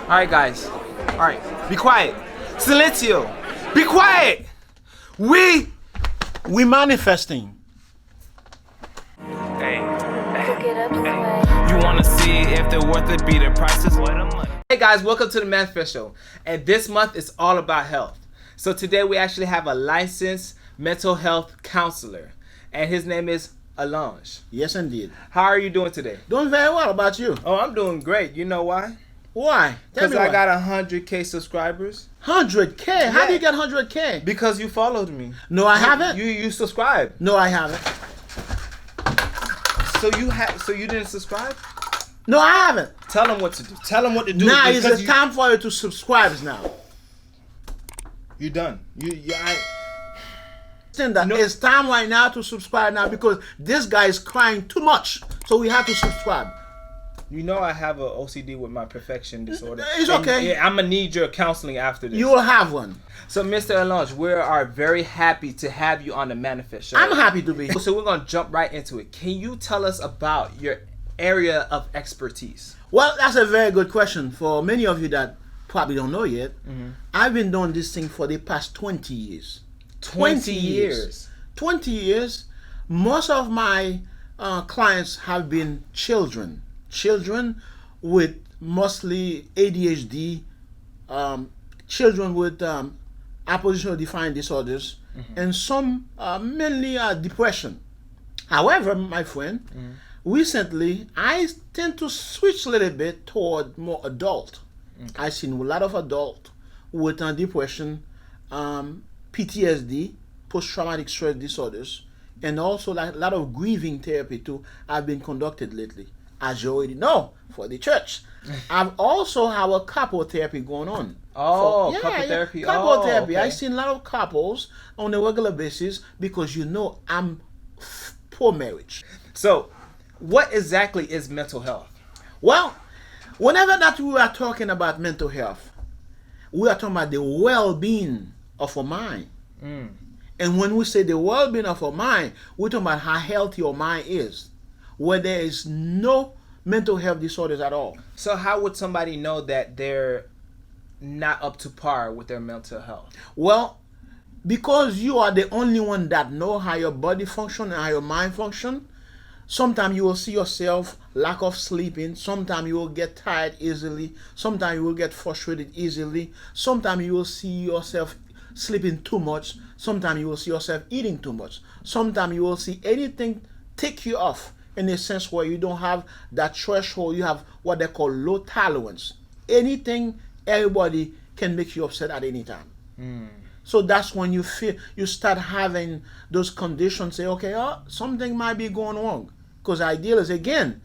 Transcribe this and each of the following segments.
All right, guys. All right, be quiet. Silencio. Be quiet. We manifesting. Hey. Get up, sway. You wanna see if they're worth it? Be the prices. Hey guys, welcome to the Manifest Show, and this month is all about health. So today we actually have a licensed mental health counselor, and his name is Elange. Yes, indeed. How are you doing today? Doing very well. About you? Oh, I'm doing great. You know why? Why? Because I got 100K subscribers. 100K? How Yeah. do you get 100K? Because you followed me. No, I haven't. You subscribed. No, I haven't. So you didn't subscribe? No, I haven't. Tell them what to do. Tell them what to do. Now is because the time for you to subscribe now. You done. No. It's time right now to subscribe now because this guy is crying too much. So we have to subscribe. You know I have a OCD with my perfection disorder. It's okay. Yeah, I'm gonna need your counseling after this. You will have one. So, Mr. Elange, we are very happy to have you on the Manifest Show. I'm happy to be. So we're gonna jump right into it. Can you tell us about your area of expertise? Well, that's a very good question for many of you that probably don't know yet. Mm-hmm. I've been doing this thing for the past 20 years. 20 years. 20 years. Most of my clients have been children with mostly ADHD, children with oppositional defiant disorders, and some mainly depression. However, my friend, recently I tend to switch a little bit toward more adult. I've seen a lot of adult with depression, PTSD, post-traumatic stress disorders, and also a lot of grieving therapy too have been conducted lately. As you already know, for the church. I've also have a couple therapy going on. Couple therapy. Couple therapy. Okay. I've seen a lot of couples on a regular basis because I'm poor marriage. So, what exactly is mental health? Well, whenever that we are talking about mental health, we are talking about the well-being of our mind. And when we say the well-being of our mind, we're talking about how healthy our mind is, where there is no mental health disorders at all. So how would somebody know that they're not up to par with their mental health? Well, because you are the only one that know how your body function and how your mind function, sometimes you will see yourself lack of sleeping, sometimes you will get tired easily, sometimes you will get frustrated easily, sometimes you will see yourself sleeping too much, sometimes you will see yourself eating too much, sometimes you will see anything take you off in a sense where you don't have that threshold, you have what they call low tolerance. Anything, everybody can make you upset at any time. So that's when you start having those conditions, say, okay, something might be going wrong. Because ideal is, again,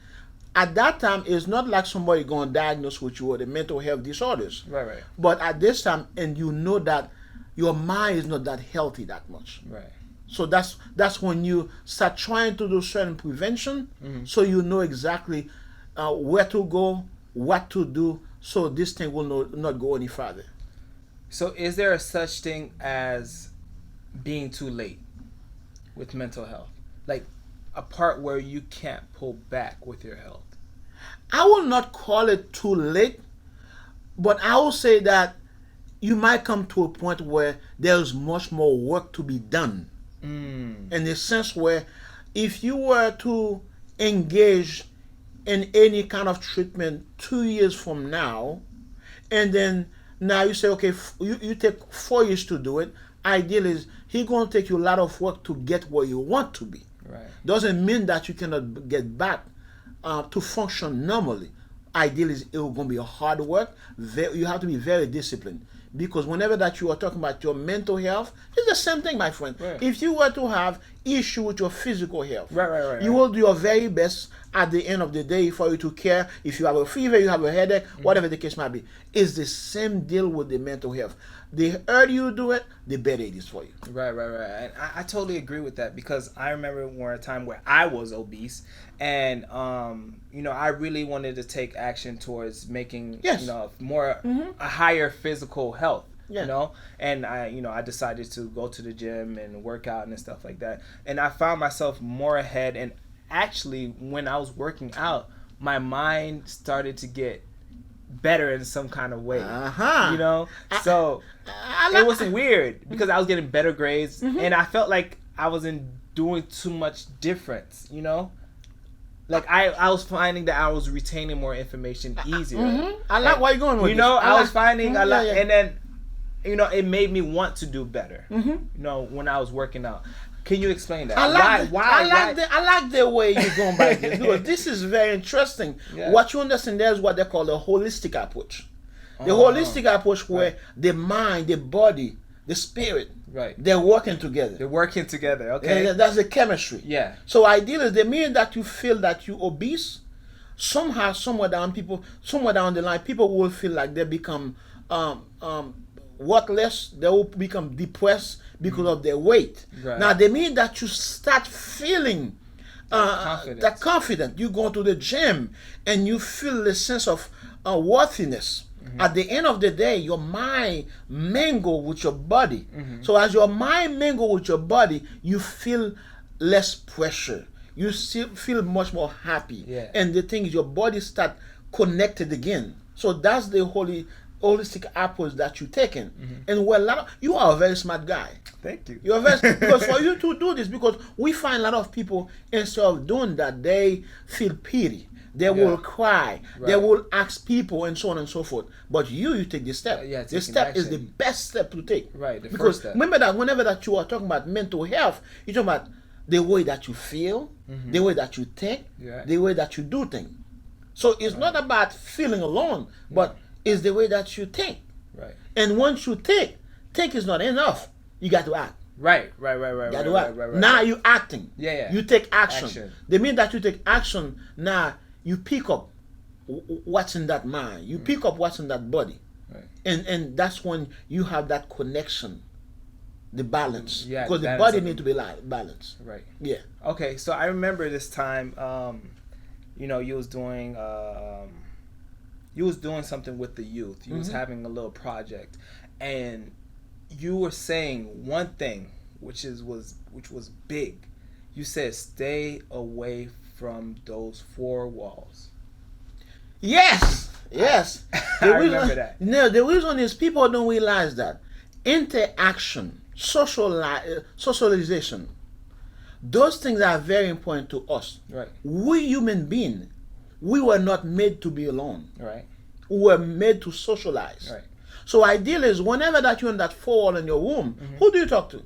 at that time, it's not like somebody going to diagnose with you with the mental health disorders. Right. But at this time, and you know that your mind is not that healthy that much. Right. So that's when you start trying to do certain prevention, so you know exactly where to go, what to do, so this thing will not go any further. So is there a such thing as being too late with mental health? Like a part where you can't pull back with your health? I will not call it too late, but I will say that you might come to a point where there's much more work to be done. In the sense where if you were to engage in any kind of treatment 2 years from now, and then now you say, okay, you take 4 years to do it, ideally is he's going to take you a lot of work to get where you want to be. Right. Doesn't mean that you cannot get back to function normally. Ideally, it's going to be a hard work. You have to be very disciplined. Because whenever that you are talking about your mental health, it's the same thing, my friend. Right. If you were to have issue with your physical health, Right. you will do your very best at the end of the day for you to care. If you have a fever, you have a headache, whatever the case might be. It's the same deal with the mental health. The earlier you do it, the better it is for you. Right. And I totally agree with that because I remember a time where I was obese and, I really wanted to take action towards making, more, a higher physical health. Yeah. And I decided to go to the gym and work out and stuff like that. And I found myself more ahead. And actually, when I was working out, my mind started to get better in some kind of way. Uh-huh. You know? So it wasn't weird because I was getting better grades and I felt like I wasn't doing too much difference, you know? Like I was finding that I was retaining more information easier. I like where you're going with you know, this. I was finding a lot, yeah. and then, you know, it made me want to do better. You know, when I was working out. Can you explain that? I like the way you're going by this because this is very interesting. Yeah. What you understand there is what they call a holistic approach. The holistic approach where the mind, the body, the spirit, they're working together. They're working together. Okay, and that's the chemistry. Yeah. So ideally, the minute that you feel that you're obese, somehow, somewhere down the line, people will feel like they become worthless. They will become depressed because of their weight. Right. Now, the minute that you start feeling confidence. confident, you go to the gym and you feel the sense of worthiness. At the end of the day, your mind mingle with your body. So as your mind mingle with your body, you feel less pressure. You feel much more happy. Yeah. And the thing is, your body start connected again. So that's the holistic approach that you're taking. And you are a very smart guy. Thank you. You're very because for you to do this, because we find a lot of people instead of doing that, they feel pity. They will cry. They will ask people and so on and so forth. But you take the step. The step is the best step to take. Right. Because first step. remember that whenever that you are talking about mental health, you're talking about the way that you feel, the way that you think, the way that you do things. So it's not about feeling alone, but it's the way that you think. Right. And once you think is not enough. You got to act. Right. Now you're acting. Yeah. You take action. The minute that you take action, now you pick up what's in that mind. You pick up what's in that body. Right. And that's when you have that connection, the balance. Yeah, because the body needs to be balanced. Right. Yeah. Okay, so I remember this time, you know, you was doing something with the youth. You was having a little project, and you were saying one thing, which was big. You said, "Stay away from those four walls." Yes. I remember that. No, the reason is people don't realize that interaction, socialization, those things are very important to us. Right. We human beings, we were not made to be alone. Right. We were made to socialize. Right. So ideal is whenever that you're in that four wall in your room, who do you talk to?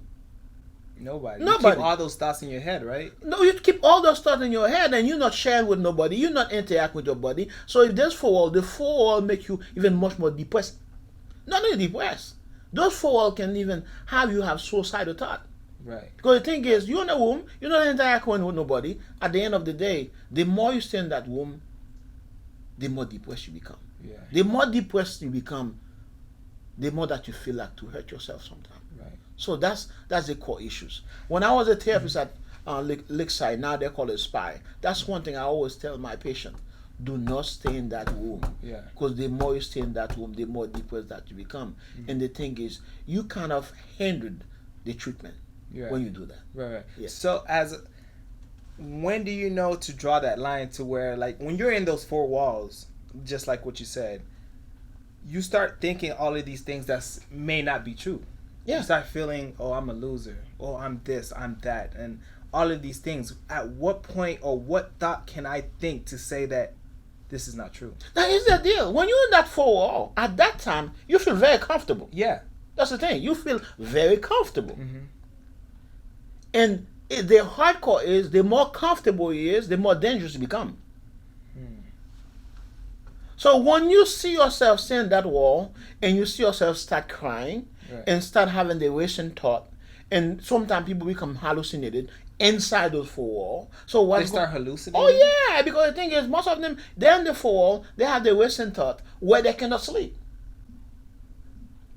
Nobody. Nobody. You keep all those thoughts in your head, right? No, you keep all those thoughts in your head and you're not sharing with nobody. You're not interacting with your body. So if there's four wall, the four wall make you even much more depressed. Not only depressed. Those four wall can even have you have suicidal thought. Right. Because the thing is, you're in a room, you're not interacting with nobody. At the end of the day, the more you stay in that room, the more depressed you become. Yeah. The more depressed you become, the more that you feel like to hurt yourself sometimes. Right. So that's the core issues. When I was a therapist at Lakeside, now they call it SPY. That's one thing I always tell my patient: do not stay in that room. Yeah. Because the more you stay in that room, the more depressed that you become. And the thing is, you kind of hindered the treatment when you do that. Right. Yeah. So when do you know to draw that line to where, like, when you're in those four walls, just like what you said, you start thinking all of these things that may not be true. Yeah. You start feeling, oh, I'm a loser. Oh, I'm this, I'm that. And all of these things. At what point or what thought can I think to say that this is not true? Now, here's the deal. When you're in that four wall, at that time, you feel very comfortable. Yeah. That's the thing. You feel very comfortable. And the hardcore is, the more comfortable he is, the more dangerous you become. So when you see yourself staying that wall and you see yourself start crying and start having the racing thought, and sometimes people become hallucinated inside those four walls. So what they start hallucinating? Oh yeah, because the thing is, most of them, they're in the four wall, they have the racing thought where they cannot sleep.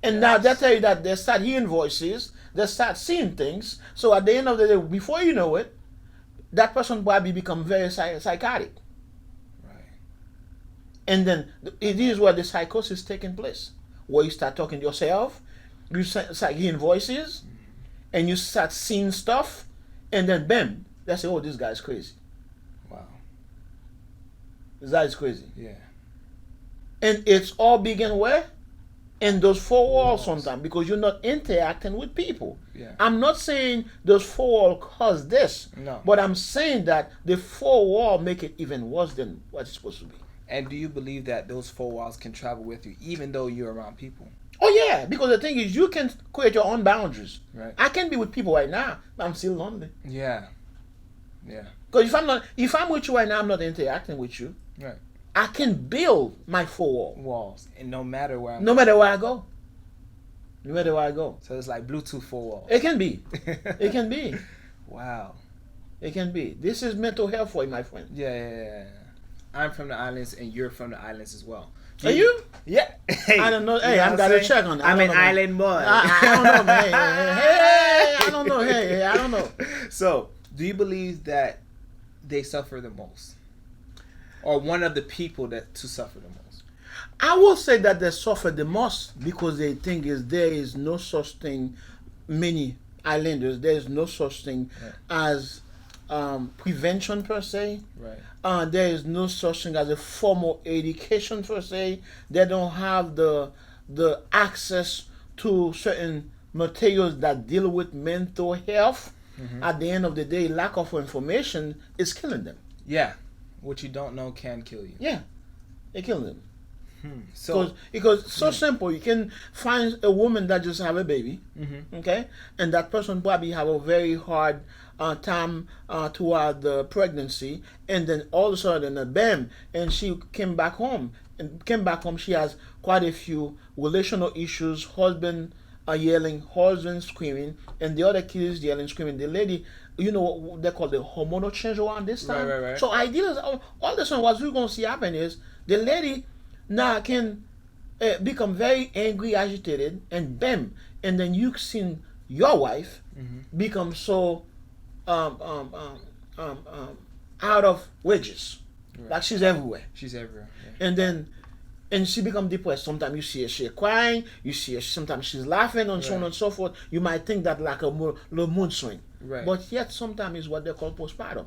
And now they tell you that they start hearing voices, they start seeing things. So at the end of the day, before you know it, that person probably become very psychotic. And then it is where the psychosis is taking place, where you start talking to yourself, you start hearing voices, and you start seeing stuff, and then bam, they say, oh, this guy's crazy. Wow. This guy is crazy. Yeah. And it's all begin where? In those four walls sometimes, because you're not interacting with people. Yeah. I'm not saying those four walls cause this. No. But I'm saying that the four wall make it even worse than what it's supposed to be. And do you believe that those four walls can travel with you even though you're around people? Oh yeah, because the thing is you can create your own boundaries. Right. I can be with people right now, but I'm still lonely. Yeah. Yeah. Because if I'm with you right now, I'm not interacting with you. Right. I can build my four wall. Walls. And no matter where I'm No matter where I go. No matter where I go. So it's like Bluetooth four walls. It can be. It can be. Wow. It can be. This is mental health for you, my friend. Yeah. I'm from the islands and you're from the islands as well. Are you? Yeah. Hey, I don't know. you Hey, know I what gotta I'm saying? check on that. I'm I an don't know, man. island boy. I don't know, man. Hey, I don't know. Hey, I don't know. So, do you believe that they suffer the most? Or one of the people that to suffer the most? I will say that they suffer the most because they think there is no such thing. Many islanders, there is no such thing as prevention per se. Right. There is no such thing as a formal education per se. They don't have the access to certain materials that deal with mental health. At the end of the day, lack of information is killing them. Yeah. What you don't know can kill you. Yeah, it kills them. So, Because it's so simple. You can find a woman that just have a baby, okay, and that person probably have a very hard time toward the pregnancy, and then all of a sudden, bam, and she came back home. She has quite a few relational issues. Husband yelling, husband screaming, and the other kid is yelling, screaming. The lady, you know what they call the hormonal change around this time. Right. So ideally, all this one, what we're gonna see happen is the lady now can become very angry, agitated, and bam, and then you seen your wife become so out of wages, like she's everywhere. she's everywhere. Yeah. And she become depressed. Sometimes you see her she crying, you see her sometimes she's laughing, and so on and so forth. You might think that like a little mood swing, Right. but yet sometimes it's what they call postpartum.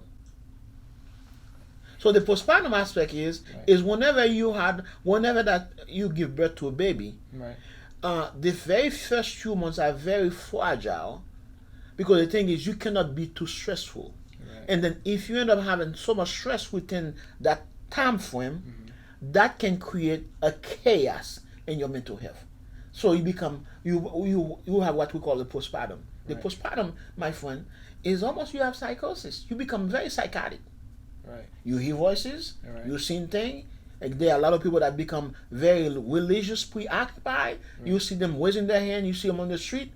So the postpartum aspect is whenever that you give birth to a baby, Right. the very first few months are very fragile, because the thing is you cannot be too stressful, and then if you end up having so much stress within that time frame, that can create a chaos in your mental health. So you become you have what we call the postpartum. The postpartum, my friend, is almost you have psychosis. You become very psychotic. Right. You hear voices, Right. you see things. Like there are a lot of people that become very religious, preoccupied. You see them raising their hand, you see them on the street.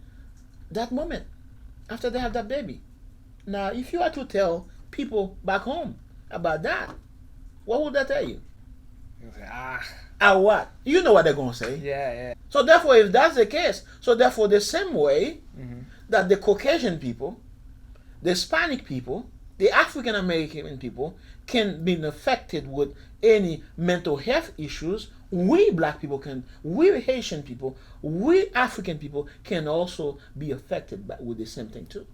That moment, after they have that baby. Now, if you are to tell people back home about that, what would that tell you? You say, What? You know what they're going to say. Yeah. So therefore, if that's the case, the same way that the Caucasian people, the Hispanic people, the African American people can be affected with any mental health issues, we black people we Haitian people, we African people can also be affected with the same thing too.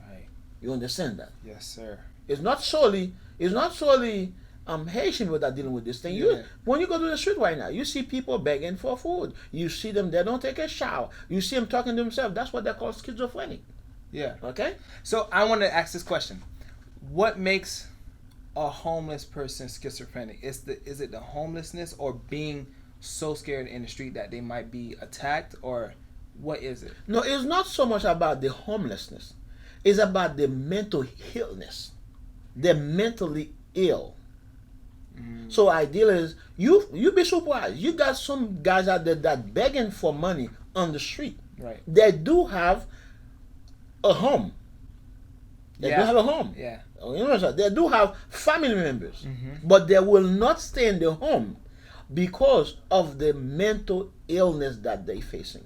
Right. You understand that? Yes, sir. It's not solely Haitian people that are dealing with this thing. Yeah. When you go to the street right now, you see people begging for food. You see them, they don't take a shower. You see them talking to themselves. That's what they call schizophrenic. Yeah. Okay? So I want to ask this question: what makes a homeless person schizophrenic? Is it the homelessness, or being so scared in the street that they might be attacked, or what is it? No, it's not so much about the homelessness. It's about the mental illness. They're mentally ill. So ideal is you be surprised. You got some guys out there that begging for money on the street. Right. They do have a home. They do have a home. Yeah. You know, they do have family members, but they will not stay in the home because of the mental illness that they're facing.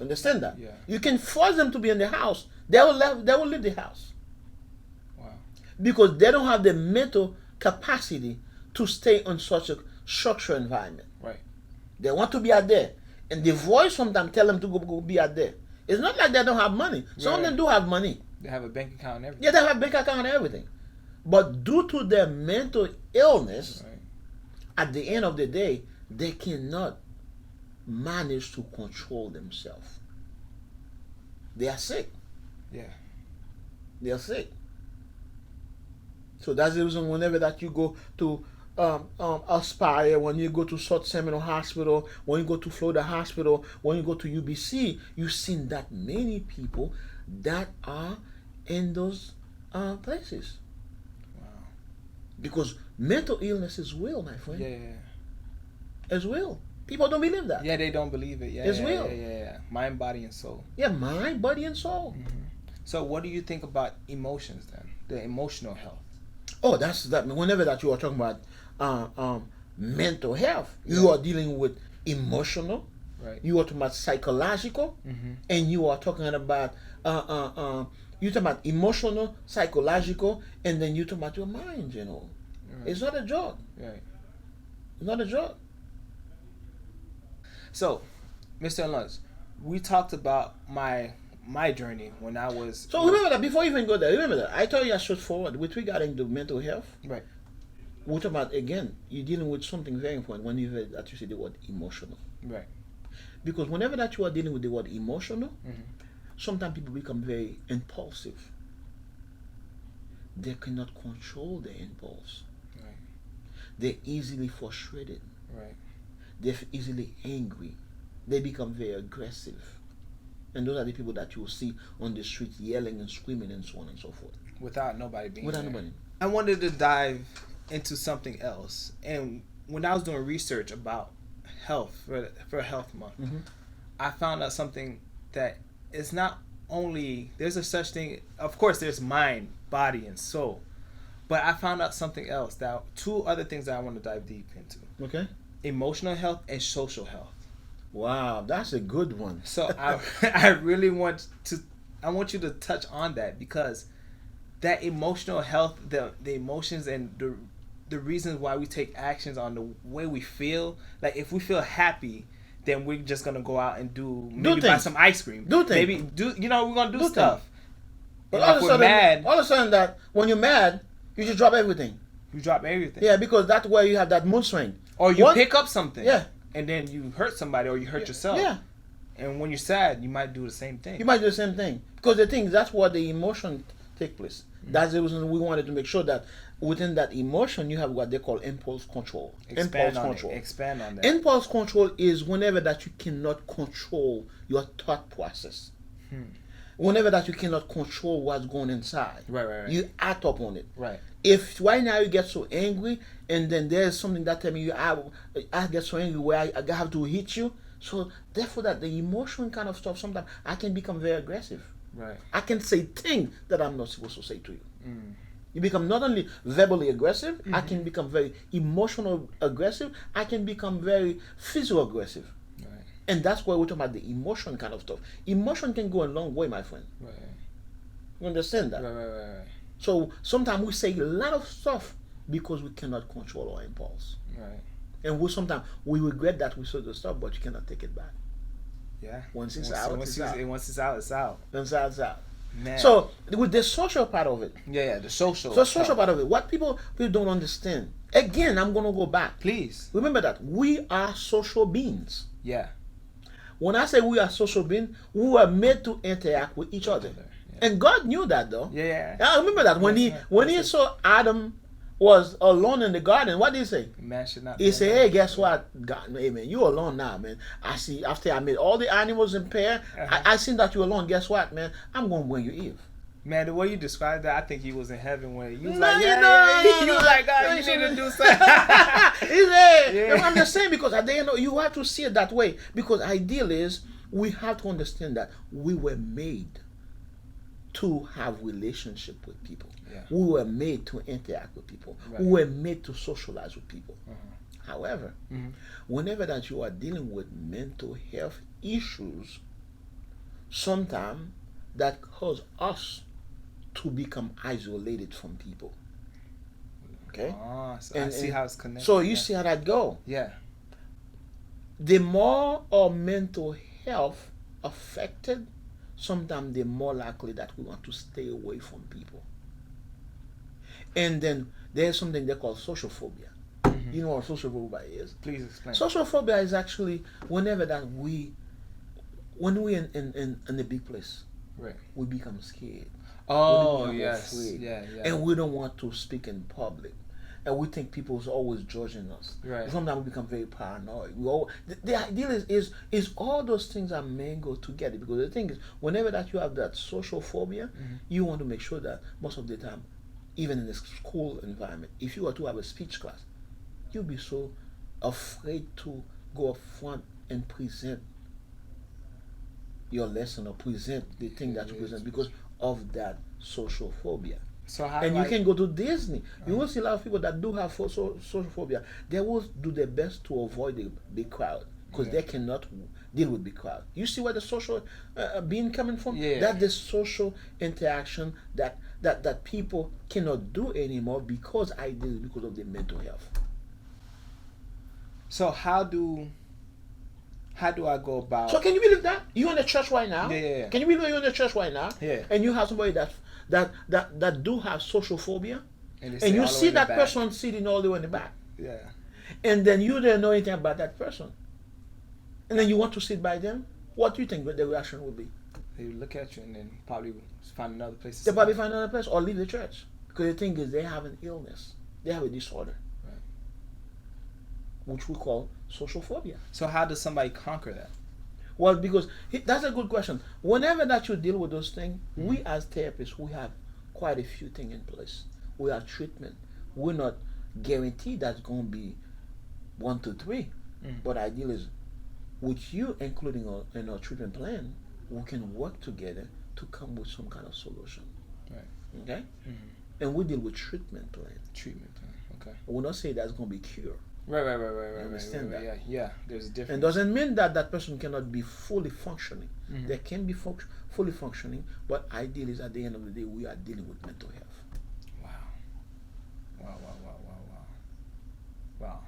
Understand that? Yeah. You can force them to be in the house. They will leave the house. Wow. Because they don't have the mental capacity to stay in such a structured environment. Right. They want to be out there. And the voice sometimes tell them to go be out there. It's not like they don't have money. Some of them do have money. They have a bank account and everything. Yeah, they have bank account and everything. But due to their mental illness, at the end of the day, they cannot manage to control themselves. They are sick. Yeah. They are sick. So that's the reason whenever that you go to Aspire, when you go to South Seminole Hospital, when you go to Florida Hospital, when you go to UBC, you've seen that many people that are in those places. Wow. Because mental illness is real, my friend. Yeah. It's real. People don't believe that. Yeah, they don't believe it. Yeah, It's yeah, real. Yeah. Mind, body, and soul. Yeah, mind, body, and soul. So, what do you think about emotions then? The emotional health. Oh, that's that. Whenever that you are talking about mental health, you are dealing with emotional. Right. You are talking about psychological, and you are talking about you talking about emotional, psychological, and then you talking about your mind. You know, Right. it's not a joke. Right. It's not a joke. So, Mr. Elange, we talked about my journey when I was. So remember that before you even go there, remember that I told you I straightforward with regarding the mental health. Right. We're talking about again, you're dealing with something very important when you hear that you say the word emotional. Right. Because whenever that you are dealing with the word emotional, sometimes people become very impulsive. They cannot control their impulse. Right. They're easily frustrated. Right. They're easily angry. They become very aggressive. And those are the people that you will see on the street yelling and screaming and so on and so forth. Without nobody being Without there. nobody. I wanted to dive into something else, and when I was doing research about health for Health Month, I found out something that is not only there's a such thing. Of course, there's mind, body, and soul, but I found out something else. That two other things that I want to dive deep into: Okay? emotional health and social health. Wow, that's a good one. So I really want you to touch on that, because that emotional health, the emotions and the reasons why we take actions on the way we feel. Like if we feel happy, then we're just gonna go out and maybe buy some ice cream. Do things. Maybe we're gonna do stuff. But And if we're mad, all of a sudden that when you're mad, you just drop everything. you drop everything. Yeah, because that's where you have that mood swing. Or you pick up something. Yeah. And then you hurt somebody or you hurt yourself. Yeah. And when you're sad, you might do the same thing. You might do the same thing. Because the thing is, that's where the emotion take place. That's the reason we wanted to make sure that within that emotion, you have what they call impulse control. Expand on that. Impulse control is whenever that you cannot control your thought process. Whenever that you cannot control what's going inside. Right. You act upon it. Right. If right now you get so angry and then there's something that tell me I get so angry where I have to hit you, so therefore that the emotion kind of stuff, sometimes I can become very aggressive. Right. I can say things that I'm not supposed to say to you. You become not only verbally aggressive, I can become very emotional aggressive, I can become very physical aggressive. Right. And that's why we're talking about the emotion kind of stuff. Emotion can go a long way, my friend. Right. You understand that? Right. So sometimes we say a lot of stuff because we cannot control our impulse. Right. And sometimes we regret that we said the stuff, but you cannot take it back. Yeah. Once it's out, it's out. Once it's out, it's out. Once it's out. Man. So with the social part of it. Yeah, the social. So social part of it. What people don't understand. Again, I'm gonna go back. Please. Remember that we are social beings. Yeah. When I say we are social beings, we were made to interact with each other. Yeah. And God knew that though. Yeah. I remember that when he saw Adam was alone in the garden, what did he say? Man should not. He said, "Hey, guess what? God, hey man, you alone now, man. I see. After I made all the animals in pair, I seen that you alone. Guess what, man? I'm gonna bring you Eve." Man, the way you described that, I think he was in heaven when he was No, like, you yeah, know, he was like, God, you need to do something. He said, Yeah. I'm just saying because at the end, you have to see it that way. Because ideal is we have to understand that we were made to have relationship with people. Yeah. We were made to interact with people. Right. We were made to socialize with people. Uh-huh. However, Mhm. whenever that you are dealing with mental health issues, sometimes that cause us to become isolated from people. Okay? So I see how it's connected. So you see how that go. Yeah. The more our mental health affected, sometimes the more likely that we want to stay away from people. And then there's something they call social phobia. You know what social phobia is? Please explain. Social phobia is actually whenever that when we in a big place, Right. we become scared. Oh, We become yes. afraid. Yeah. And we don't want to speak in public. And we think people's always judging us. Right. Sometimes we become very paranoid. The idea is all those things are mangled together, because the thing is, whenever that you have that social phobia, you want to make sure that most of the time, even in the school environment, if you were to have a speech class, you'll be so afraid to go up front and present your lesson or present the thing that you present because of that social phobia. So how And do you I- can go to Disney. You will see a lot of people that do have social phobia. They will do their best to avoid the big crowd because they cannot deal with big crowd. You see where the social being coming from? Yeah. That's the social interaction that people cannot do anymore because of their mental health. So how do I go about? So can you believe that? You're in the church right now? Yeah. Can you believe you're in the church right now? Yeah. And you have somebody that do have social phobia? they And sit you all the way see in the that back. person sitting all the way in the back. Yeah. And then you didn't know anything about that person. And then you want to sit by them? What do you think the reaction would be? They would look at you and then probably find another place to They sit. probably find another place or leave the church. Because the thing is, they have an illness. They have a disorder. Right. Which we call social phobia. So how does somebody conquer that? Well, because that's a good question. Whenever that you deal with those things, we as therapists, we have quite a few things in place. We have treatment. We're not guaranteed that's going to be 1, 2, 3. But ideal is, with you including in our treatment plan, we can work together to come with some kind of solution. Right. Okay? And we deal with treatment plan. Treatment plan. Okay. We're not saying that's going to be cure. Right. understand right. that. Yeah. There's a difference. And doesn't mean that that person cannot be fully functioning. They can be fully functioning, but ideally is at the end of the day, we are dealing with mental health. Wow.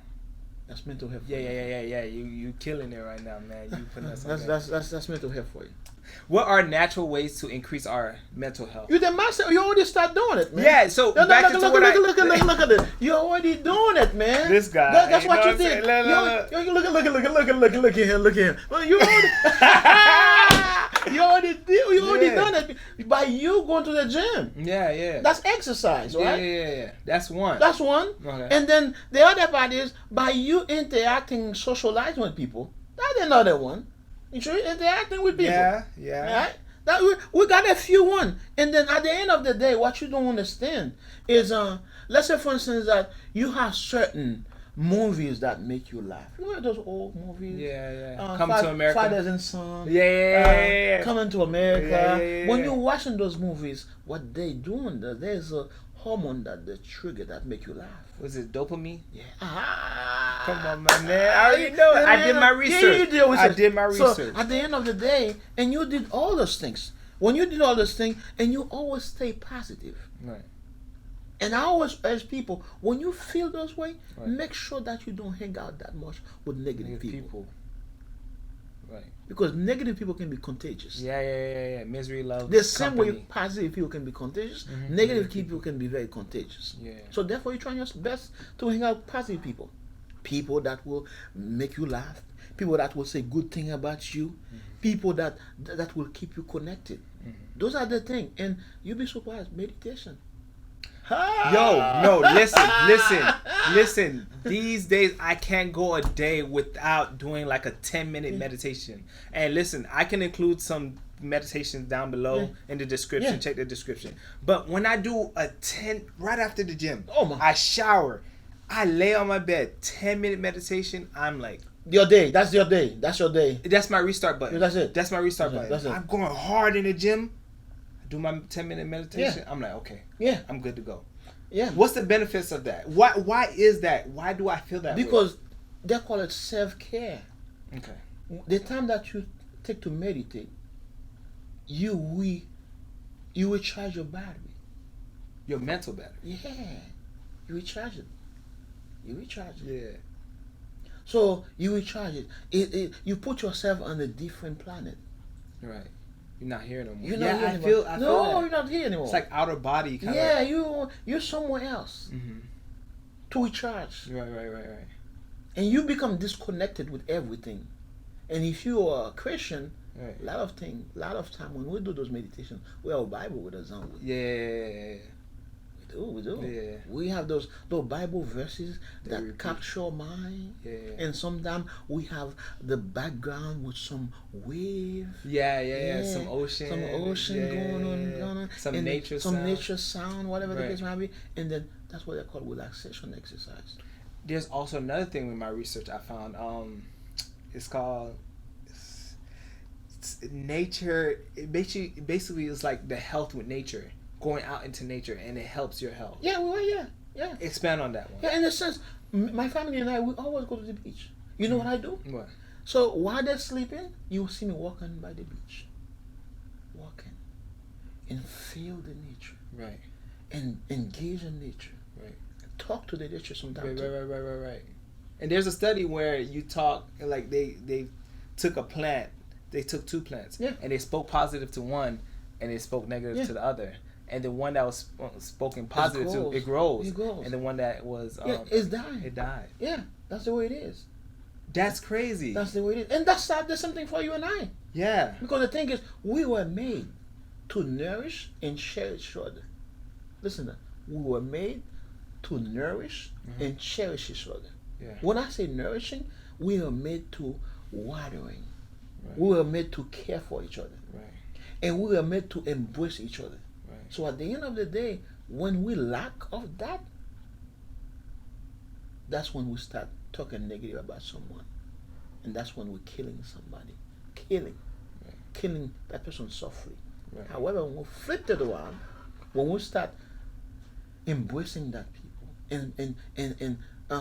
That's mental health. Yeah. You killing it right now, man. You putting us on that. That's mental health for you. What are natural ways to increase our mental health? You the master. You already start doing it, man. Yeah, so No, back look, to look, what look at it. You're already doing it, man. This guy, That's you what know you what I'm did. saying? Look. Look at him. Look at him. Well, you already, you already did. You already Yeah. done it by you going to the gym. Yeah. That's exercise, right? Yeah. That's one. That's one. Okay. And then the other part is by you interacting, socializing with people. That's another one. You interacting with people. Yeah. Right? That we got a few one. And then at the end of the day, what you don't understand is let's say for instance that you have certain movies that make you laugh. You know those old movies? Yeah. Coming to America. Fathers and Sons. Yeah. Coming to America. Yeah. When you're watching those movies, what they doing, there's a hormone that they trigger that make you laugh. Was it dopamine? Yeah. Come on, man. I already know it. I did my research. Yeah, you did your research. I did my research. So at the end of the day, and you did all those things. When you did all those things, and you always stay positive. Right. And I always urge people, when you feel those way, Right. make sure that you don't hang out that much with negative people. Right. Because negative people can be contagious. Yeah. Misery loves The same way company. positive people can be contagious, negative people can be very contagious. Yeah. So therefore, you try your best to hang out with positive people. People that will make you laugh. People that will say good thing about you. People that will keep you connected. Those are the things. And you'll be surprised. Meditation. Yo, no, listen. These days, I can't go a day without doing like a 10-minute meditation. And listen, I can include some meditations down below in the description. Yeah. Check the description. But when I do a 10, right after the gym, Oh my. I shower, I lay on my bed, 10-minute meditation, I'm like, Your day. That's your day. That's your day. that's my restart button. That's it. That's my restart That's it. button. That's it. I'm going hard in the gym. I do my 10-minute meditation. I'm like, okay, Yeah. I'm good to go. Yeah. What's the benefits of that? Why is that? Why do I feel that way? Because they call it self-care. Okay. The time that you take to meditate, you recharge your battery. Your mental battery. Yeah. You recharge it. Yeah. So you recharge it. You put yourself on a different planet. Right. You're not here no more. You're not yeah, here I anymore. feel No, that. you're not here anymore. It's like outer body kind yeah, of. you're somewhere else. Mm-hmm. to recharge. Right. And you become disconnected with everything. And if you are a Christian, Right. a lot of time when we do those meditations, we have a Bible with us, don't we? Yeah. We do. Yeah. We have those Bible verses They that repeat. capture mind. Yeah. And sometimes we have the background with some wave. Yeah. Some ocean. Going on. Some and nature some sound. nature sound, whatever the Right. case might be. And then that's what they call relaxation exercise. There's also another thing with my research I found. It's called nature. It basically is like the health with nature, going out into nature, and it helps your health. Yeah. Expand on that one. Yeah, in a sense, my family and I, we always go to the beach. You know what I do? What? So while they're sleeping, you see me walking by the beach. Walking. And feel the nature. Right. And engage in nature. Right. Talk to the nature sometimes. Right. And there's a study where you talk, like they took a plant, they took two plants, Yeah. and they spoke positive to one, and they spoke negative Yeah. to the other. And the one that was spoken positive to, it grows. And the one that was it's dying. it died. Yeah, that's the way it is. That's crazy. That's the way it is. And that's the same thing for you and I. Yeah. Because the thing is, we were made to nourish and cherish each other. Listen, we were made to nourish and cherish each other. Yeah. When I say nourishing, we are made to watering. Right. We are made to care for each other. Right. And we are made to embrace each other. Right. So at the end of the day, when we lack of that, that's when we start talking negative about someone. And that's when we're killing somebody. Killing that person softly. Right. However, when we flip it around, when we start embracing that people and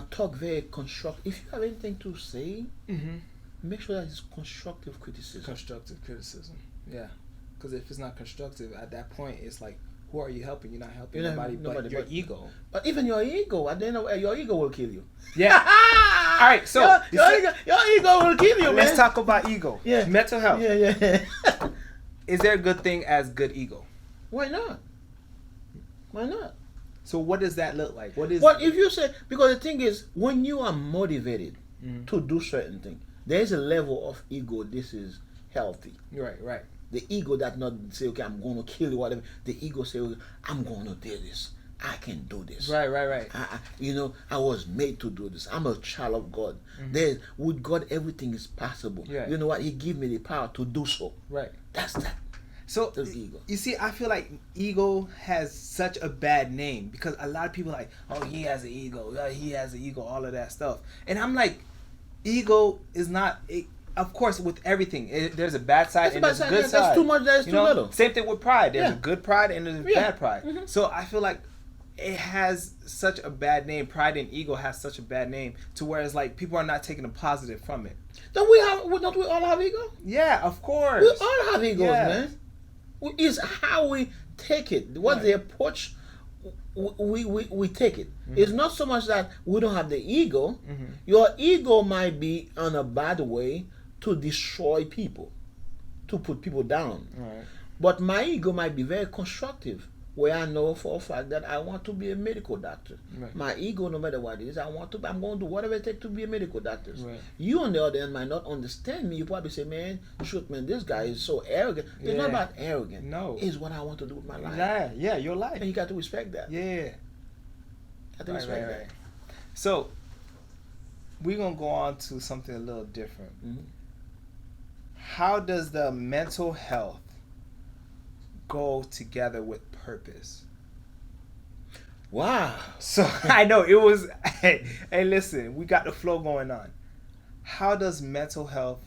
talk very constructive. If you have anything to say, make sure that it's constructive criticism. Constructive criticism. Yeah. Because if it's not constructive, at that point, it's like, who are you helping? You're not helping nobody but your ego. But even your ego, at the end of your ego will kill you. Yeah. All right, so your ego will kill you, man. let's talk about ego. Yeah. Mental health. Yeah. Is there a good thing as good ego? Why not? So what does that look like? What is? Well, if you say, because the thing is, when you are motivated to do certain things, there is a level of ego. This is healthy. Right. The ego that not say, okay, I'm going to kill you, whatever. The ego say, okay, I'm going to do this. I can do this. Right. I was made to do this. I'm a child of God. With God, everything is possible. Yeah. You know what? He gave me the power to do so. Right. That's that. So That's ego. You see, I feel like ego has such a bad name because a lot of people are like, oh, he has an ego. He has an ego. All of that stuff. And I'm like, ego is not. Of course, with everything, there's a bad side and there's a good side. There's too much. There's too little. Same thing with pride. There's Yeah. a good pride and there's a Yeah. bad pride. So I feel like it has such a bad name. Pride and ego has such a bad name to where it's like people are not taking a positive from it. Don't we all have ego? Yeah, of course. We all have egos, Yeah. man. It's how we take it. What the approach we take it. It's not so much that we don't have the ego. Your ego might be on a bad way to destroy people, to put people down. Right. But my ego might be very constructive, where I know for a fact that I want to be a medical doctor. Right. My ego, no matter what it is, I'm going to do whatever it takes to be a medical doctor. Right. You, on the other end, might not understand me. You probably say, man, shoot, man, this guy is so arrogant. It's not Yeah. about arrogant. No. It's what I want to do with my life. Yeah, your life. And you got to respect that. Yeah. You got to respect that. So, we're going to go on to something a little different. How does the mental health go together with purpose? Wow. So, I know it was, hey, listen, we got the flow going on. How does mental health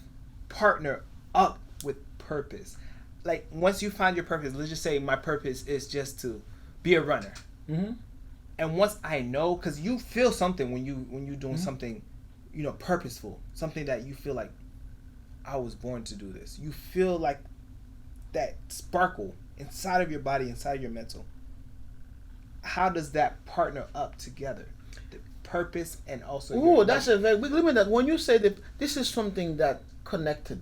partner up with purpose? Like, once you find your purpose, let's just say my purpose is just to be a runner. And once I know, because you feel something when you're doing something, purposeful, something that you feel like, I was born to do this. You feel like that sparkle inside of your body, inside of your mental. How does that partner up together? The purpose and also. Oh, that's a very big limit. That when you say that this is something that connected,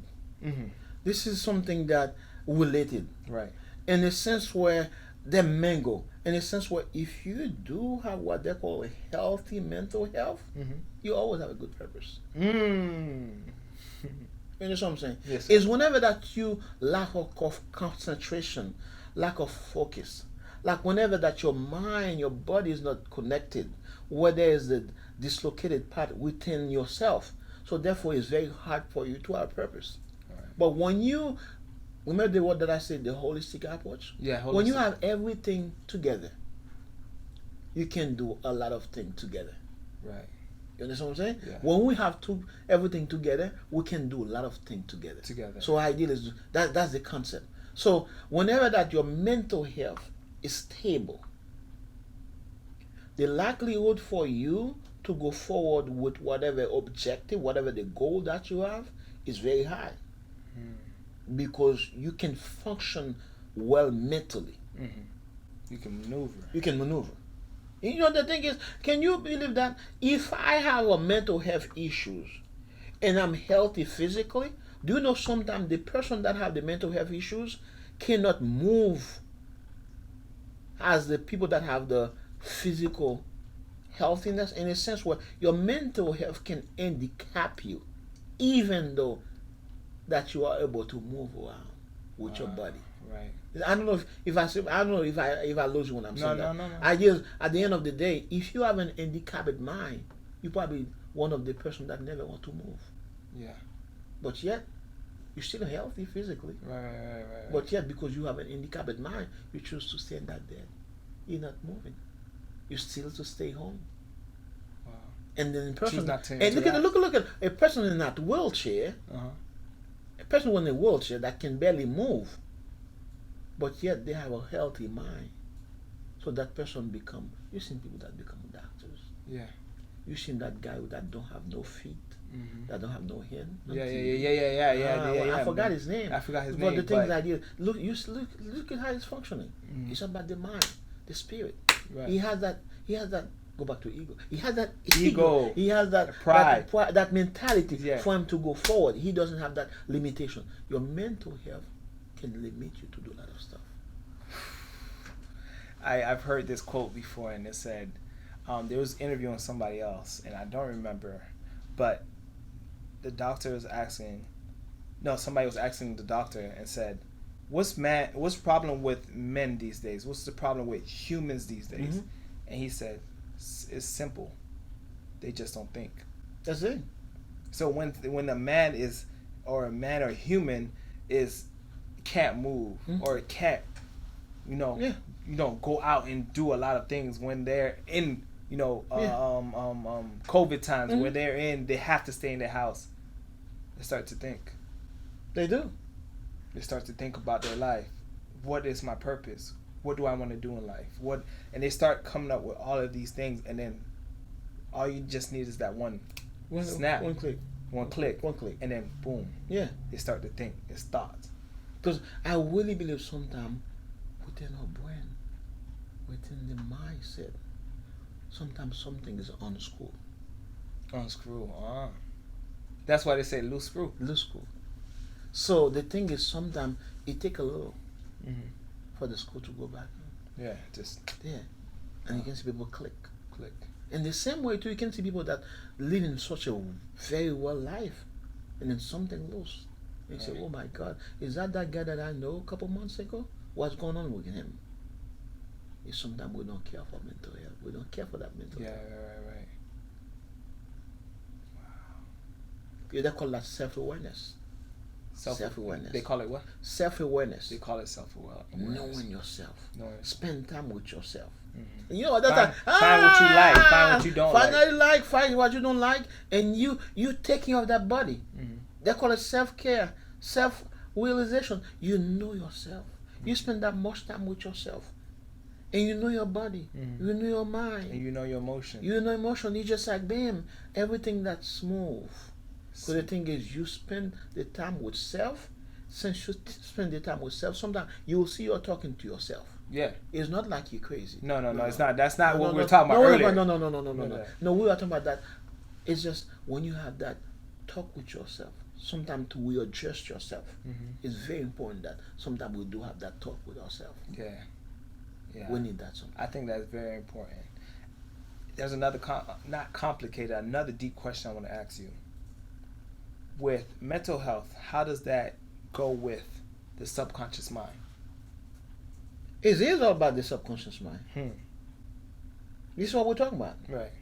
this is something that related. Right. In a sense where they mingle in a sense where if you do have what they call a healthy mental health, you always have a good purpose. You know what I'm saying? Yes, It's whenever that you lack of concentration, lack of focus, like whenever that your mind, your body is not connected, where there is a dislocated part within yourself. So therefore, it's very hard for you to have purpose. Right. But when you remember the word that I said, the holistic approach. Yeah, When you holistic. have everything together, you can do a lot of things together. Right. You understand what I'm saying? Yeah. When we have everything together, we can do a lot of things together. So ideal is that's the concept. So whenever that your mental health is stable, the likelihood for you to go forward with whatever objective, whatever the goal that you have, is very high. Because you can function well mentally. You can maneuver. You can maneuver. You know, the thing is, can you believe that if I have a mental health issues and I'm healthy physically, do you know sometimes the person that have the mental health issues cannot move as the people that have the physical healthiness, in a sense where your mental health can handicap you even though that you are able to move around with your body. Right. I don't know if I say, I don't know if I lose you when I'm saying that. No. I just, at the end of the day, if you have an handicapped mind, you're probably one of the person that never want to move. Yeah. But yet, you're still healthy physically. Right. But yet, because you have an handicapped mind, you choose to stay in that bed. You're not moving. You still to stay home. Wow. And then person, Choose not to and look at a person in that wheelchair. A person in a wheelchair that can barely move, but yet they have a healthy mind. So that person become. You seen people that become doctors. Yeah. You seen that guy that don't have no feet, that don't have no hand. Yeah. I forgot his name. But the thing that is, look at how he's functioning. It's about the mind, the spirit. Right. He has that. Go back to ego. He has that ego. He has that pride. that mentality Yeah. for him to go forward. He doesn't have that limitation. Your mental health can limit you to do a lot of stuff. I've heard this quote before, and it said, there was interviewing somebody else, and I don't remember, but the doctor was somebody was asking the doctor and said, what's the problem with men these days? What's the problem with humans these days? And he said, it's simple. They just don't think. That's it. So when a man or a human can't move or can't, go out and do a lot of things when they're in, COVID times where they have to stay in their house. They start to think. They do. They start to think about their life. What is my purpose? What do I want to do in life? And they start coming up with all of these things, and then all you just need is that one snap, one click, and then boom. Yeah, they start to think. It's thoughts. Because I really believe sometimes within our brain, within the mindset, sometimes something is unscrewed. Unscrew. That's why they say loose screw. Loose screw. So the thing is, sometimes it take a little for the screw to go back. Yeah, just and you can see people click. In the same way too, you can see people that live in such a very well life, and then something loose. You say, "Oh my God, is that guy that I know a couple months ago? What's going on with him?" It's sometimes we don't care for mental health. We don't care for that mental health. Right. Wow. They call that self-awareness. Self-awareness. They call it what? Self-awareness. They call it self-awareness. Knowing yourself. Spend time with yourself. You know, that's find what you like, find what you don't like. Find what you like, find what you don't like, and you taking care of that body. They call it self-care, self-realization. You know yourself. You spend that much time with yourself. And you know your body. You know your mind. And you know your emotion. You know emotion. You just like, bam, everything that's smooth. So the thing is, you spend the time with self. Since you spend the time with self, sometimes you will see you're talking to yourself. Yeah. It's not like you're crazy. No, it's not. That's not what we were talking about earlier. No. No, we were talking about that. It's just when you have that talk with yourself, sometimes to readjust yourself. It's very important that sometimes we do have that talk with ourselves. Yeah. Yeah. We need that sometimes. I think that's very important. There's another, not complicated, another deep question I want to ask you. With mental health, how does that go with the subconscious mind? It is all about the subconscious mind. This is what we're talking about. Right.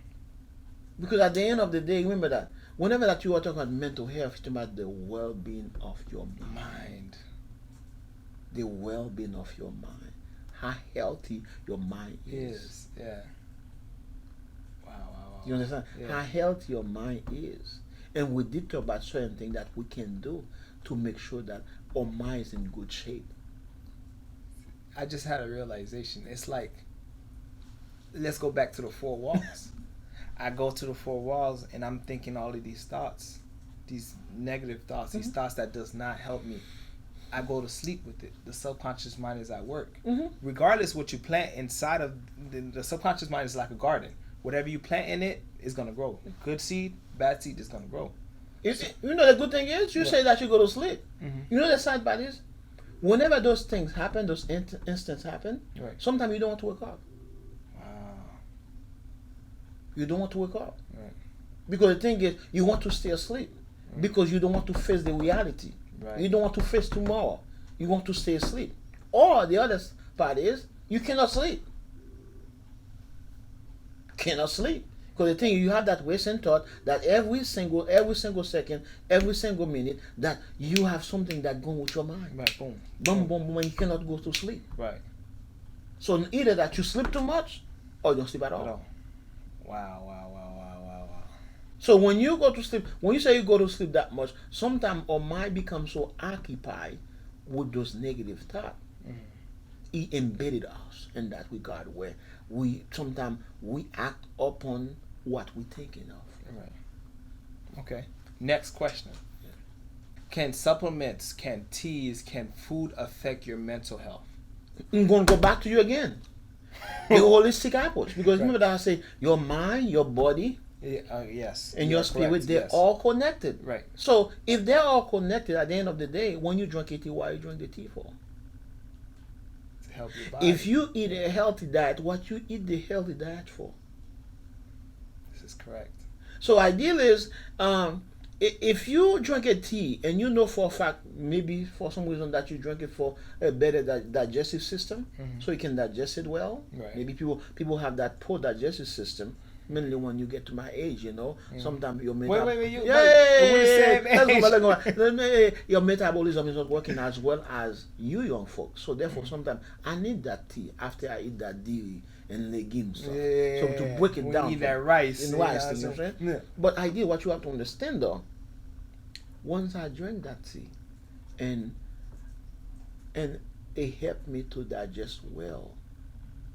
Because at the end of the day, remember that whenever that you are talking about mental health, it's talking about the well-being of your mind. The well-being of your mind. How healthy your mind is. Yeah. Wow. You understand? Yeah. How healthy your mind is. And we did talk about certain things that we can do to make sure that our mind is in good shape. I just had a realization. It's like, let's go back to the four walls. I go to the four walls and I'm thinking all of these thoughts, these negative thoughts, these thoughts that does not help me. I go to sleep with it. The subconscious mind is at work. Regardless what you plant inside of the subconscious mind is like a garden. Whatever you plant in it is gonna grow. Good seed, bad seed is gonna grow. You know the good thing is you say that you go to sleep. You know the sad part is whenever those things happen, those instances happen, Right. sometimes you don't want to wake up. Wow. You don't want to wake up. Right. Because the thing is you want to stay asleep. Because you don't want to face the reality. Right. You don't want to face tomorrow. You want to stay asleep. Or the other part is you cannot sleep. Cannot sleep. Because the thing you have that wasting thought that every single second, every single minute that you have something that going with your mind. Right. Boom. Boom, boom, boom, and you cannot go to sleep. Right. So either that you sleep too much or you don't sleep at all. Wow. So when you go to sleep, when you say you go to sleep that much, sometimes our mind becomes so occupied with those negative thoughts. He embedded us in that regard where we sometimes we act upon what we're thinking of. Right. Okay. Next question. Can supplements, can teas, can food affect your mental health? I'm going to go back to you again. The holistic approach. Because remember that I say your mind, your body, yes. and your spirit, they're all connected. Right. So if they're all connected at the end of the day, when you drink a tea, why you drink the tea for? To help your body. If you eat a healthy diet, what you eat the healthy diet for? This is correct. So ideal is if you drink a tea and you know for a fact maybe for some reason that you drink it for a better digestive system, so you can digest it well. Right. Maybe people have that poor digestive system. Mainly when you get to my age, sometimes your Wait, your metabolism is not working as well as you young folks. So therefore, sometimes I need that tea after I eat that dairy and legumes stuff. So to break it down, eat that rice, you know what I'm saying? Yeah. But idea, what you have to understand though, once I drink that tea, and it helped me to digest well,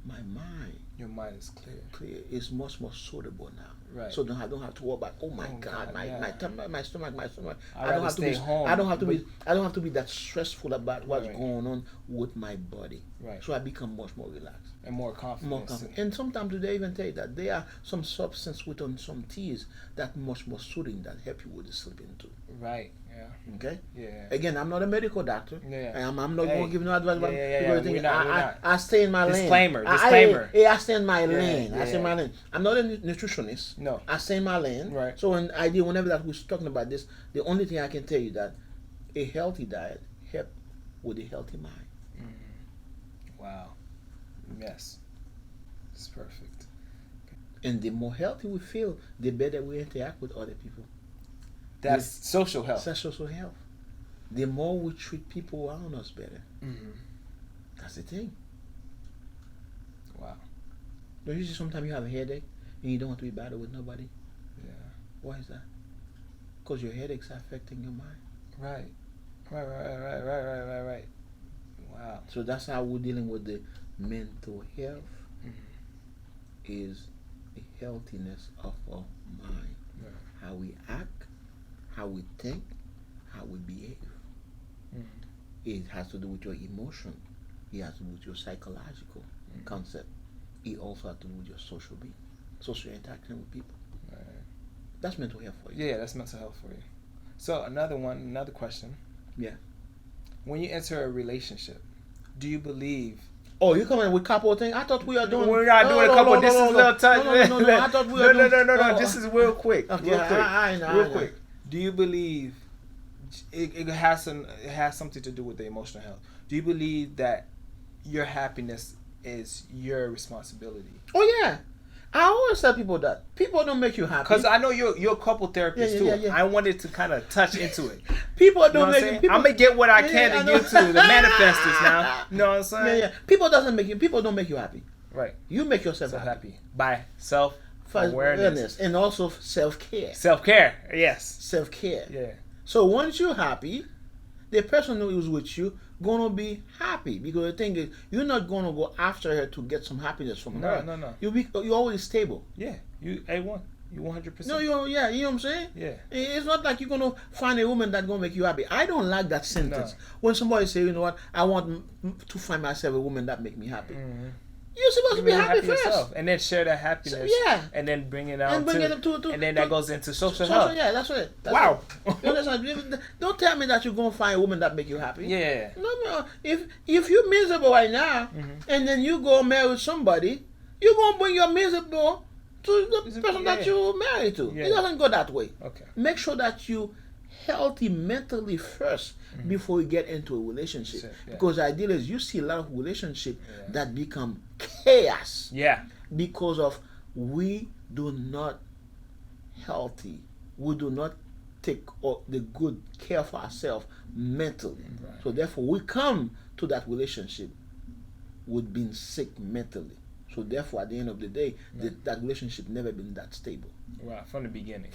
my mind. Your mind is clear. It's much more suitable now. Right. So I don't have to worry about my God, my stomach. I don't have to be home. I don't have to be that stressful about what's Right. going on with my body. Right. So I become much more relaxed. And more confident. And sometimes they even tell you that there are some substance within some teas that much more soothing that help you with the sleeping too. Right. Yeah. Okay. Yeah. Again, I'm not a medical doctor. Yeah. I'm not going to give no advice about We're not. I stay in my lane. Disclaimer. I stay in my lane. Yeah. I stay in my lane. I'm not a nutritionist. No. I stay in my lane. Right. So whenever that we're talking about this, the only thing I can tell you that a healthy diet helps with a healthy mind. Wow. Yes. It's perfect. And the more healthy we feel, the better we interact with other people. That's social health. That's social health. The more we treat people around us better. That's the thing. Wow. Don't you see sometimes you have a headache and you don't want to be bothered with nobody? Yeah. Why is that? Because your headaches are affecting your mind. Right. Wow. So that's how we're dealing with the mental health. Is the healthiness of our mind. Right. How we act, how we think, how we behave. It has to do with your emotion. It has to do with your psychological concept. It also has to do with your social being, social interaction with people. Right. That's mental health for you. Yeah, that's mental health for you. So another question. Yeah. When you enter a relationship, do you believe Oh, you coming with couple thing? I thought we are doing. We're not doing a couple. This is a little touch. No. I thought we were doing. No. This is real quick. Okay, real quick. I know. Real quick. Do you believe it has something to do with the emotional health? Do you believe that your happiness is your responsibility? Oh yeah. I always tell people that people don't make you happy. Because I know you're a couple therapist too. Yeah. I wanted to kind of touch into it. People don't make you. I'm gonna get what I can to give to the manifestors now. You know what I'm saying? Yeah. People don't make you happy. Right. You make yourself So happy. By self-awareness. And also self-care. Self-care. Yes. Self-care. Yeah. So once you're happy, the person who is with you gonna be happy, because the thing is, you're not gonna go after her to get some happiness from her. No. You're always stable. Yeah. You A1. You 100%. No, you know what I'm saying? Yeah. It's not like you're gonna find a woman that's gonna make you happy. I don't like that sentence. No. When somebody say, you know what, I want to find myself a woman that make me happy. Mm-hmm. You're supposed to be happy first. Yourself, and then share that happiness. Yeah. And then bring it out. And bring it up to and then that goes into social health. Yeah, that's it. Wow. You understand? Don't tell me that you're gonna find a woman that make you happy. Yeah. No. If you're miserable right now, and then you go marry somebody, you're gonna bring your miserable to the person that you're married to. Yeah. It doesn't go that way. Okay. Make sure that you healthy mentally first before you get into a relationship. Sure, yeah. Because the idea is you see a lot of relationships that become chaos. Yeah. Because of we do not healthy. We do not take the good care of ourselves mentally. Right. So therefore we come to that relationship with being sick mentally. So therefore at the end of the day, that relationship never been that stable. Right. From the beginning.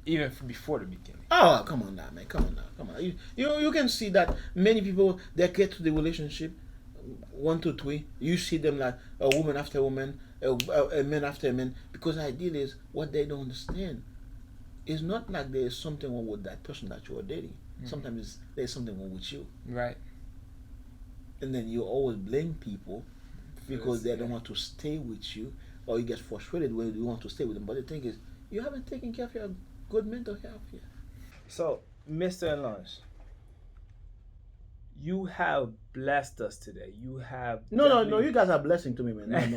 Even before the beginning. Oh, come on now, man. Come on. You can see that many people, they get to the relationship 1, 2, 3. You see them like a woman after a woman, a man after a man. Because the idea is what they don't understand. It's not like there is something wrong with that person that you are dating. Sometimes there's something wrong with you. Right. And then you always blame people because they don't want to stay with you, or you get frustrated when you want to stay with them. But the thing is, you haven't taken care of your good mental health yet. So, Mr. Elange, you have blessed us today. You have No. You guys are a blessing to me, man.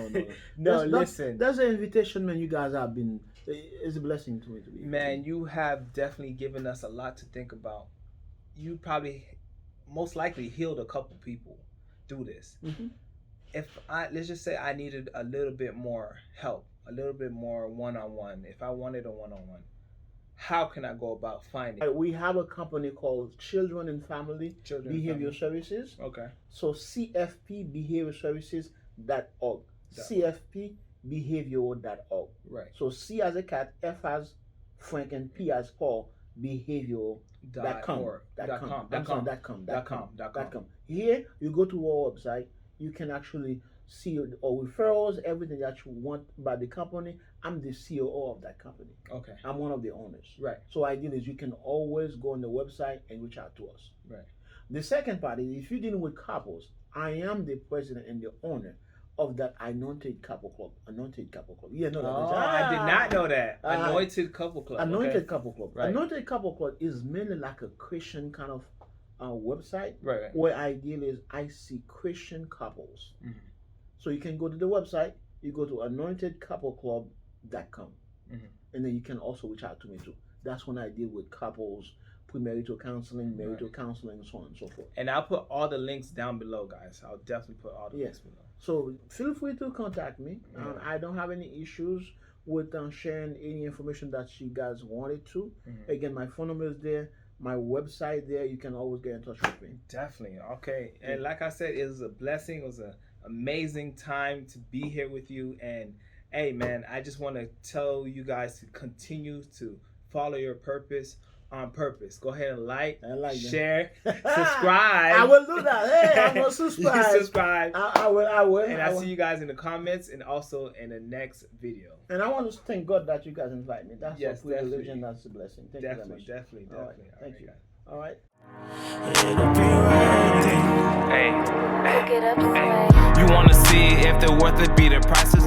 No. Listen. That's an invitation, man. You guys have been. It's a blessing to me. Man, you have definitely given us a lot to think about. You probably, most likely, healed a couple people through this. Mm-hmm. Let's just say I needed a little bit more help, a little bit more one-on-one. If I wanted a one-on-one, how can I go about finding it? We have a company called Children and Family Behavior Services. Okay. So CFPBehaviorServices.org. CFPBehavioral.org. Right. So C as a cat, F as Frank, and P as Paul, behavior.com. Here, you go to our website, you can actually see our referrals, everything that you want about the company. I'm the COO of that company. Okay. I'm one of the owners. Right. So ideal is you can always go on the website and reach out to us. Right. The second part is if you're dealing with couples, I am the president and the owner of that Anointed Couple Club. Yeah, no. I did not know that. Anointed Couple Club. Anointed Couple Club. Right. Anointed Couple Club is mainly like a Christian kind of website. Right. Where ideal is I see Christian couples. Mm-hmm. So you can go to the website, you go to anointedcoupleclub.com. Mm-hmm. And then you can also reach out to me too. That's when I deal with couples, premarital counseling, marital counseling, and so on and so forth. And I'll put all the links down below, guys. I'll definitely put all the links below. So feel free to contact me. I don't have any issues with sharing any information that you guys wanted to. Mm-hmm. Again, my phone number is there. My website there. You can always get in touch with me. Definitely. Okay. And like I said, it was a blessing. It was an amazing time to be here with you. And hey, man, I just want to tell you guys to continue to follow your purpose on purpose. Go ahead and share, subscribe. I will do that. Hey, I'm going to subscribe. Subscribe. I will. And I'll see you guys in the comments and also in the next video. And I want to thank God that you guys invite me. That's a privilege and that's a blessing. Thank you very much. Definitely. Thank you. All right. Pick it up, You want to see if they're worth it, be the prices.